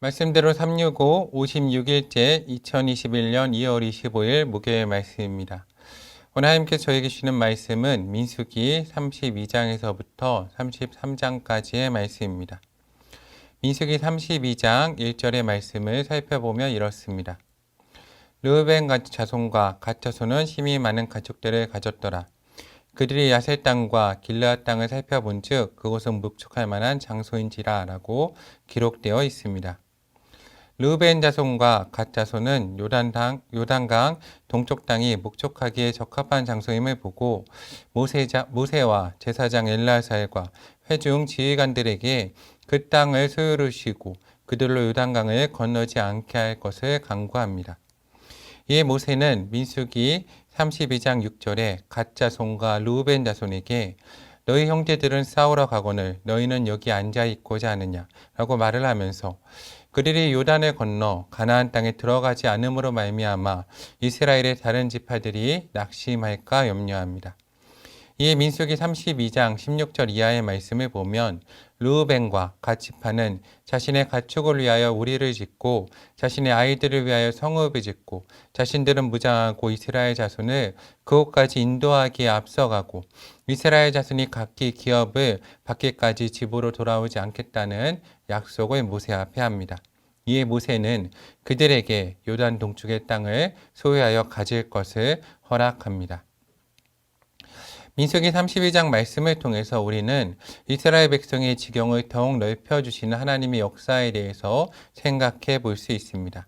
말씀대로 365 56일째 2021년 2월 25일 목요일 말씀입니다. 오늘 하나님께서 저에게 주시는 말씀은 민수기 32장에서부터 33장까지의 말씀입니다. 민수기 32장 1절의 말씀을 살펴보면 이렇습니다. 르우벤 자손과 갓 자손은 힘이 많은 가축들을 가졌더라. 그들이 야셀 땅과 길르앗 땅을 살펴본 즉 그곳은 묵축할 만한 장소인지라 라고 기록되어 있습니다. 르우벤 자손과 갓 자손은 요단강 동쪽 땅이 목축하기에 적합한 장소임을 보고 모세와 제사장 엘라살과 회중 지휘관들에게 그 땅을 소유로 주시고 그들로 요단강을 건너지 않게 할 것을 간구합니다. 이에 모세는 민수기 32장 6절에 갓 자손과 르우벤 자손에게 너희 형제들은 싸우러 가거늘 너희는 여기 앉아 있고자 하느냐 라고 말을 하면서 그들이 요단을 건너 가나안 땅에 들어가지 않음으로 말미암아 이스라엘의 다른 지파들이 낙심할까 염려합니다. 이에 민수기 32장 16절 이하의 말씀을 보면 르우벤과 갓 지파는 자신의 가축을 위하여 우리를 짓고 자신의 아이들을 위하여 성읍을 짓고 자신들은 무장하고 이스라엘 자손을 그곳까지 인도하기에 앞서가고 이스라엘 자손이 각기 기업을 받기까지 집으로 돌아오지 않겠다는 약속을 모세 앞에 합니다. 이에 모세는 그들에게 요단 동쪽의 땅을 소유하여 가질 것을 허락합니다. 민수기 32장 말씀을 통해서 우리는 이스라엘 백성의 지경을 더욱 넓혀주시는 하나님의 역사에 대해서 생각해 볼 수 있습니다.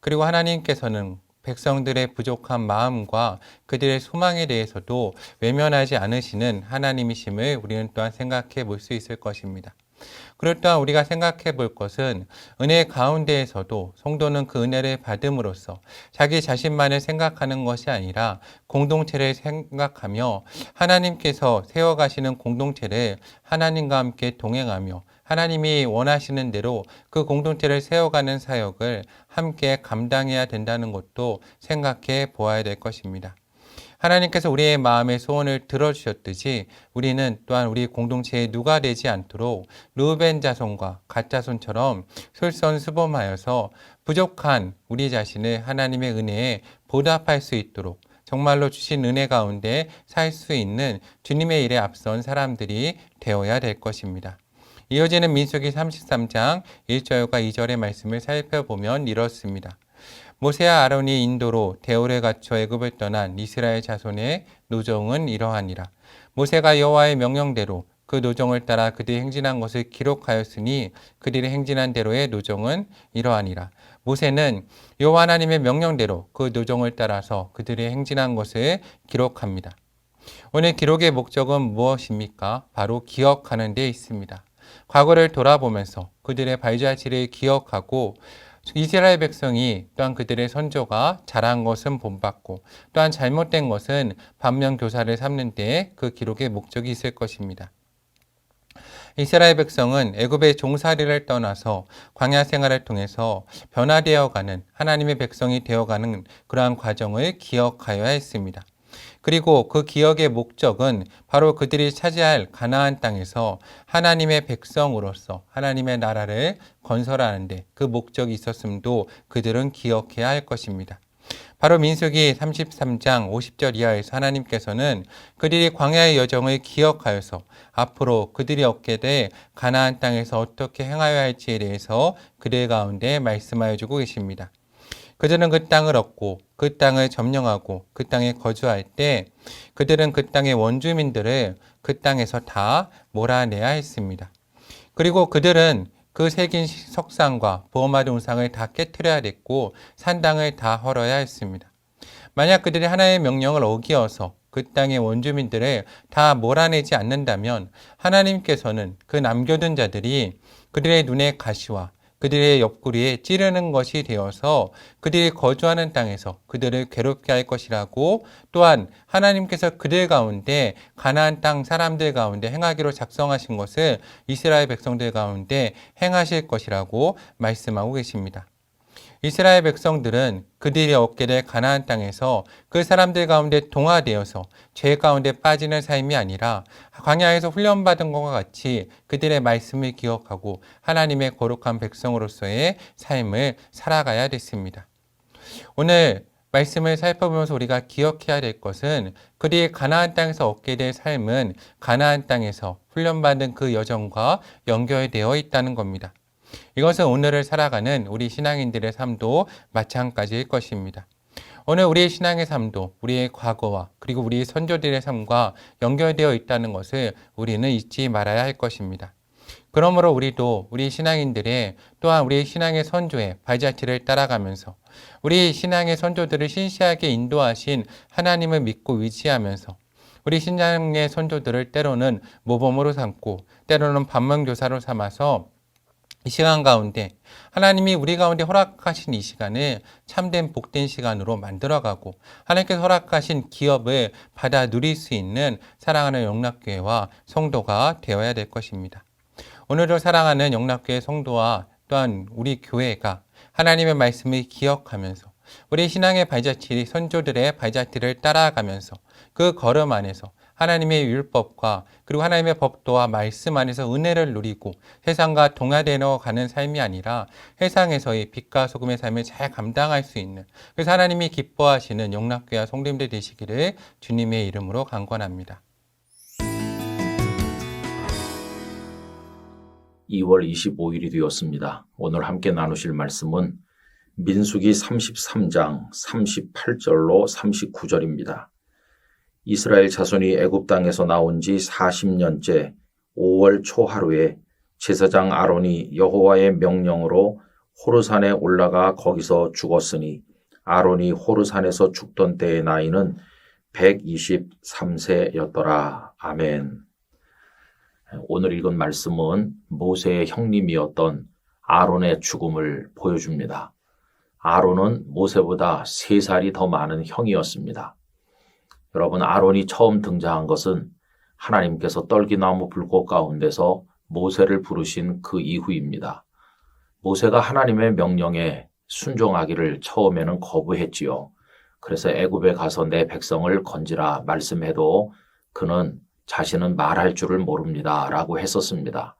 그리고 하나님께서는 백성들의 부족한 마음과 그들의 소망에 대해서도 외면하지 않으시는 하나님이심을 우리는 또한 생각해 볼 수 있을 것입니다. 그럴 또한 우리가 생각해 볼 것은 은혜 가운데에서도 성도는 그 은혜를 받음으로써 자기 자신만을 생각하는 것이 아니라 공동체를 생각하며 하나님께서 세워가시는 공동체를 하나님과 함께 동행하며 하나님이 원하시는 대로 그 공동체를 세워가는 사역을 함께 감당해야 된다는 것도 생각해 보아야 될 것입니다. 하나님께서 우리의 마음의 소원을 들어주셨듯이 우리는 또한 우리 공동체의 누가 되지 않도록 르우벤 자손과 갓 자손처럼 솔선수범하여서 부족한 우리 자신을 하나님의 은혜에 보답할 수 있도록 정말로 주신 은혜 가운데 살 수 있는 주님의 일에 앞선 사람들이 되어야 될 것입니다. 이어지는 민수기 33장 1절과 2절의 말씀을 살펴보면 이렇습니다. 모세와 아론이 인도로 대오를 갖춰 애굽을 떠난 이스라엘 자손의 노정은 이러하니라. 모세가 여호와의 명령대로 그 노정을 따라 그들이 행진한 것을 기록하였으니 그들이 행진한 대로의 노정은 이러하니라. 모세는 여호와 하나님의 명령대로 그 노정을 따라서 그들이 행진한 것을 기록합니다. 오늘 기록의 목적은 무엇입니까? 바로 기억하는 데 있습니다. 과거를 돌아보면서 그들의 발자취를 기억하고 이스라엘 백성이 또한 그들의 선조가 잘한 것은 본받고 또한 잘못된 것은 반면교사를 삼는 데에 그 기록의 목적이 있을 것입니다. 이스라엘 백성은 애굽의 종살이를 떠나서 광야 생활을 통해서 변화되어가는 하나님의 백성이 되어가는 그러한 과정을 기억하여야 했습니다. 그리고 그 기억의 목적은 바로 그들이 차지할 가나안 땅에서 하나님의 백성으로서 하나님의 나라를 건설하는데 그 목적이 있었음도 그들은 기억해야 할 것입니다. 바로 민수기 33장 50절 이하에서 하나님께서는 그들이 광야의 여정을 기억하여서 앞으로 그들이 얻게 될 가나안 땅에서 어떻게 행하여야 할지에 대해서 그들 가운데 말씀하여 주고 계십니다. 그들은 그 땅을 얻고 그 땅을 점령하고 그 땅에 거주할 때 그들은 그 땅의 원주민들을 그 땅에서 다 몰아내야 했습니다. 그리고 그들은 그 새긴 석상과 보호마드 우상을 다 깨트려야 됐고 산당을 다 헐어야 했습니다. 만약 그들이 하나님의 명령을 어기어서 그 땅의 원주민들을 다 몰아내지 않는다면 하나님께서는 그 남겨둔 자들이 그들의 눈에 가시와 그들의 옆구리에 찌르는 것이 되어서 그들이 거주하는 땅에서 그들을 괴롭게 할 것이라고 또한 하나님께서 그들 가운데 가나안 땅 사람들 가운데 행하기로 작성하신 것을 이스라엘 백성들 가운데 행하실 것이라고 말씀하고 계십니다. 이스라엘 백성들은 그들이 얻게 될 가나안 땅에서 그 사람들 가운데 동화되어서 죄 가운데 빠지는 삶이 아니라 광야에서 훈련받은 것과 같이 그들의 말씀을 기억하고 하나님의 거룩한 백성으로서의 삶을 살아가야 됐습니다. 오늘 말씀을 살펴보면서 우리가 기억해야 될 것은 그들이 가나안 땅에서 얻게 될 삶은 가나안 땅에서 훈련받은 그 여정과 연결되어 있다는 겁니다. 이것은 오늘을 살아가는 우리 신앙인들의 삶도 마찬가지일 것입니다. 오늘 우리의 신앙의 삶도 우리의 과거와 그리고 우리 선조들의 삶과 연결되어 있다는 것을 우리는 잊지 말아야 할 것입니다. 그러므로 우리도 우리 신앙인들의 또한 우리 신앙의 선조의 발자취를 따라가면서 우리 신앙의 선조들을 신실하게 인도하신 하나님을 믿고 의지하면서 우리 신앙의 선조들을 때로는 모범으로 삼고 때로는 반면교사로 삼아서 이 시간 가운데 하나님이 우리 가운데 허락하신 이 시간을 참된 복된 시간으로 만들어가고 하나님께서 허락하신 기업을 받아 누릴 수 있는 사랑하는 영락교회와 성도가 되어야 될 것입니다. 오늘도 사랑하는 영락교회 성도와 또한 우리 교회가 하나님의 말씀을 기억하면서 우리 신앙의 발자취, 선조들의 발자취를 따라가면서 그 걸음 안에서 하나님의 율법과 그리고 하나님의 법도와 말씀 안에서 은혜를 누리고 세상과 동화되어 가는 삶이 아니라 세상에서의 빛과 소금의 삶을 잘 감당할 수 있는, 그래서 하나님이 기뻐하시는 영락교회와 성도님들 되시기를 주님의 이름으로 간구합니다. 2월 25일이 되었습니다. 오늘 함께 나누실 말씀은 민수기 33장 38절로 39절입니다. 이스라엘 자손이 애굽 땅에서 나온 지 40년째 5월 초하루에 제사장 아론이 여호와의 명령으로 호르산에 올라가 거기서 죽었으니 아론이 호르산에서 죽던 때의 나이는 123세였더라. 아멘. 오늘 읽은 말씀은 모세의 형님이었던 아론의 죽음을 보여줍니다. 아론은 모세보다 3살이 더 많은 형이었습니다. 여러분, 아론이 처음 등장한 것은 하나님께서 떨기나무 불꽃 가운데서 모세를 부르신 그 이후입니다. 모세가 하나님의 명령에 순종하기를 처음에는 거부했지요. 그래서 애굽에 가서 내 백성을 건지라 말씀해도 그는 자신은 말할 줄을 모릅니다 라고 했었습니다.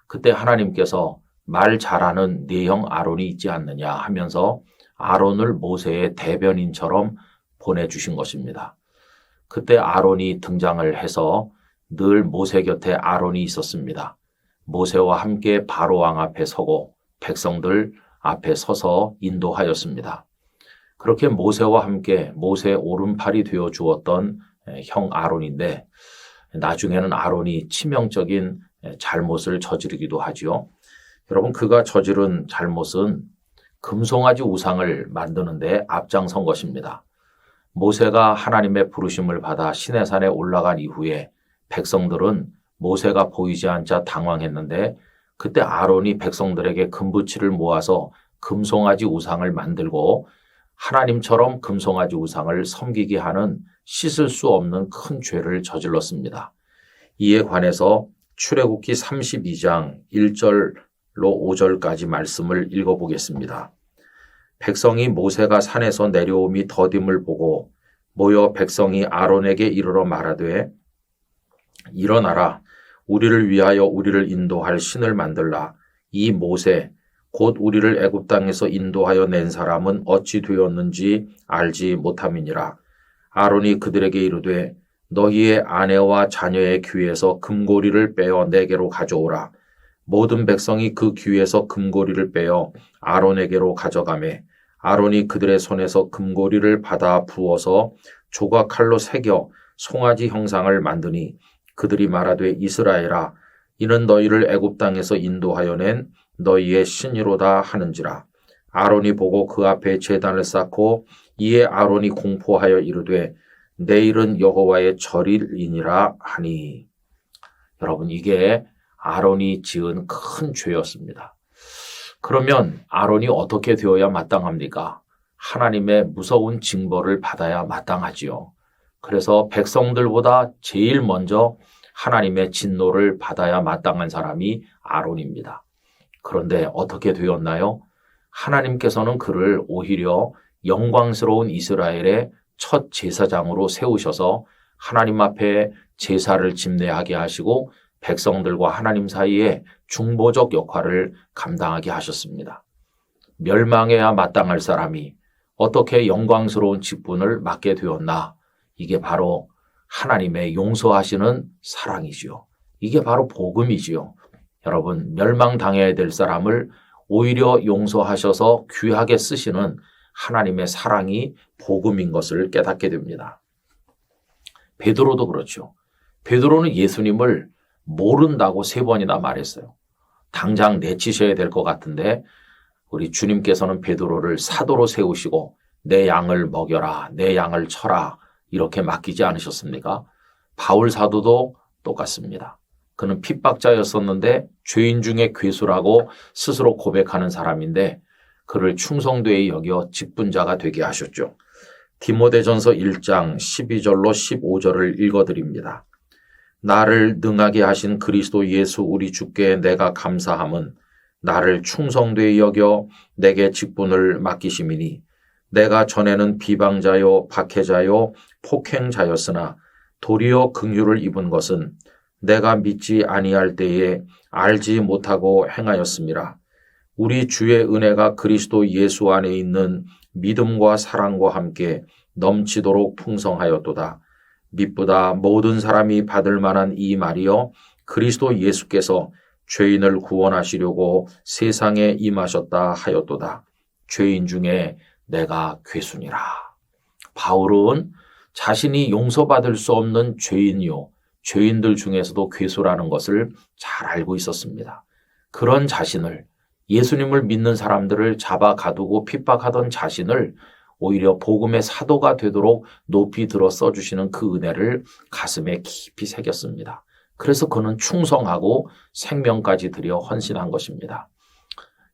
그때 하나님께서 말 잘하는 네 형 아론이 있지 않느냐 하면서 아론을 모세의 대변인처럼 보내주신 것입니다. 그때 아론이 등장을 해서 늘 모세 곁에 아론이 있었습니다. 모세와 함께 바로왕 앞에 서고 백성들 앞에 서서 인도하였습니다. 그렇게 모세와 함께 모세의 오른팔이 되어 주었던 형 아론인데 나중에는 아론이 치명적인 잘못을 저지르기도 하지요. 여러분, 그가 저지른 잘못은 금송아지 우상을 만드는 데 앞장선 것입니다. 모세가 하나님의 부르심을 받아 시내산에 올라간 이후에 백성들은 모세가 보이지 않자 당황했는데 그때 아론이 백성들에게 금부치를 모아서 금송아지 우상을 만들고 하나님처럼 금송아지 우상을 섬기게 하는 씻을 수 없는 큰 죄를 저질렀습니다. 이에 관해서 출애굽기 32장 1절로 5절까지 말씀을 읽어보겠습니다. 백성이 모세가 산에서 내려옴이 더딤을 보고 모여 백성이 아론에게 이르러 말하되 일어나라, 우리를 위하여 우리를 인도할 신을 만들라. 이 모세 곧 우리를 애굽 땅에서 인도하여 낸 사람은 어찌 되었는지 알지 못함이니라. 아론이 그들에게 이르되 너희의 아내와 자녀의 귀에서 금고리를 빼어 내게로 가져오라. 모든 백성이 그 귀에서 금고리를 빼어 아론에게로 가져가매 아론이 그들의 손에서 금고리를 받아 부어서 조각칼로 새겨 송아지 형상을 만드니 그들이 말하되 이스라엘아, 이는 너희를 애굽 땅에서 인도하여 낸 너희의 신이로다 하는지라. 아론이 보고 그 앞에 제단을 쌓고 이에 아론이 공포하여 이르되 내일은 여호와의 절일이니라 하니. 여러분, 이게 아론이 지은 큰 죄였습니다. 그러면 아론이 어떻게 되어야 마땅합니까? 하나님의 무서운 징벌을 받아야 마땅하지요. 그래서 백성들보다 제일 먼저 하나님의 진노를 받아야 마땅한 사람이 아론입니다. 그런데 어떻게 되었나요? 하나님께서는 그를 오히려 영광스러운 이스라엘의 첫 제사장으로 세우셔서 하나님 앞에 제사를 집례하게 하시고 백성들과 하나님 사이에 중보적 역할을 감당하게 하셨습니다. 멸망해야 마땅할 사람이 어떻게 영광스러운 직분을 맡게 되었나? 이게 바로 하나님의 용서하시는 사랑이지요. 이게 바로 복음이지요. 여러분, 멸망당해야 될 사람을 오히려 용서하셔서 귀하게 쓰시는 하나님의 사랑이 복음인 것을 깨닫게 됩니다. 베드로도 그렇죠. 베드로는 예수님을 모른다고 3번이나 말했어요. 당장 내치셔야 될 것 같은데 우리 주님께서는 베드로를 사도로 세우시고 내 양을 먹여라, 내 양을 쳐라 이렇게 맡기지 않으셨습니까? 바울 사도도 똑같습니다. 그는 핍박자였었는데 죄인 중에 괴수라고 스스로 고백하는 사람인데 그를 충성되이 여겨 직분자가 되게 하셨죠. 디모데전서 1장 12절로 15절을 읽어드립니다. 나를 능하게 하신 그리스도 예수 우리 주께 내가 감사함은 나를 충성되이 여겨 내게 직분을 맡기심이니 내가 전에는 비방자요 박해자요 폭행자였으나 도리어 긍휼을 입은 것은 내가 믿지 아니할 때에 알지 못하고 행하였음이라. 우리 주의 은혜가 그리스도 예수 안에 있는 믿음과 사랑과 함께 넘치도록 풍성하였도다. 미쁘다 모든 사람이 받을 만한 이 말이여 그리스도 예수께서 죄인을 구원하시려고 세상에 임하셨다 하였도다. 죄인 중에 내가 괴순이라. 바울은 자신이 용서받을 수 없는 죄인이요 죄인들 중에서도 괴수라는 것을 잘 알고 있었습니다. 그런 자신을 예수님을 믿는 사람들을 잡아 가두고 핍박하던 자신을 오히려 복음의 사도가 되도록 높이 들어 써주시는 그 은혜를 가슴에 깊이 새겼습니다. 그래서 그는 충성하고 생명까지 들여 헌신한 것입니다.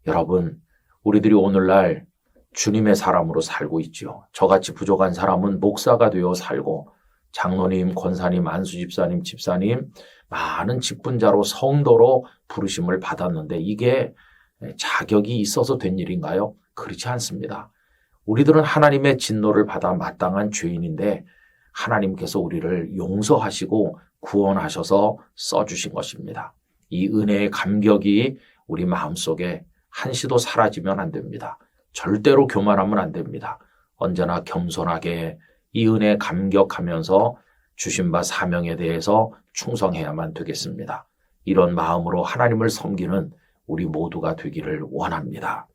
여러분, 우리들이 오늘날 주님의 사람으로 살고 있지요. 저같이 부족한 사람은 목사가 되어 살고 장로님, 권사님, 안수집사님, 집사님 많은 직분자로 성도로 부르심을 받았는데 이게 자격이 있어서 된 일인가요? 그렇지 않습니다. 우리들은 하나님의 진노를 받아 마땅한 죄인인데 하나님께서 우리를 용서하시고 구원하셔서 써주신 것입니다. 이 은혜의 감격이 우리 마음속에 한시도 사라지면 안 됩니다. 절대로 교만하면 안 됩니다. 언제나 겸손하게 이 은혜에 감격하면서 주신 바 사명에 대해서 충성해야만 되겠습니다. 이런 마음으로 하나님을 섬기는 우리 모두가 되기를 원합니다.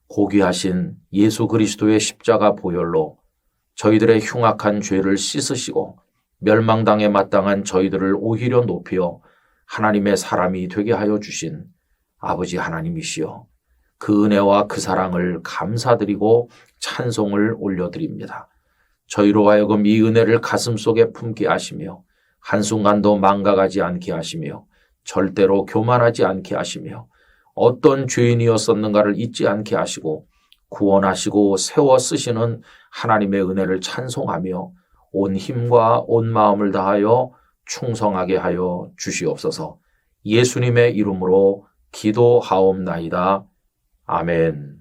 고귀하신 예수 그리스도의 십자가 보혈로 저희들의 흉악한 죄를 씻으시고 멸망당에 마땅한 저희들을 오히려 높여 하나님의 사람이 되게 하여 주신 아버지 하나님이시여 그 은혜와 그 사랑을 감사드리고 찬송을 올려드립니다. 저희로 하여금 이 은혜를 가슴속에 품게 하시며 한순간도 망각하지 않게 하시며 절대로 교만하지 않게 하시며 어떤 죄인이었었는가를 잊지 않게 하시고 구원하시고 세워 쓰시는 하나님의 은혜를 찬송하며 온 힘과 온 마음을 다하여 충성하게 하여 주시옵소서. 예수님의 이름으로 기도하옵나이다. 아멘.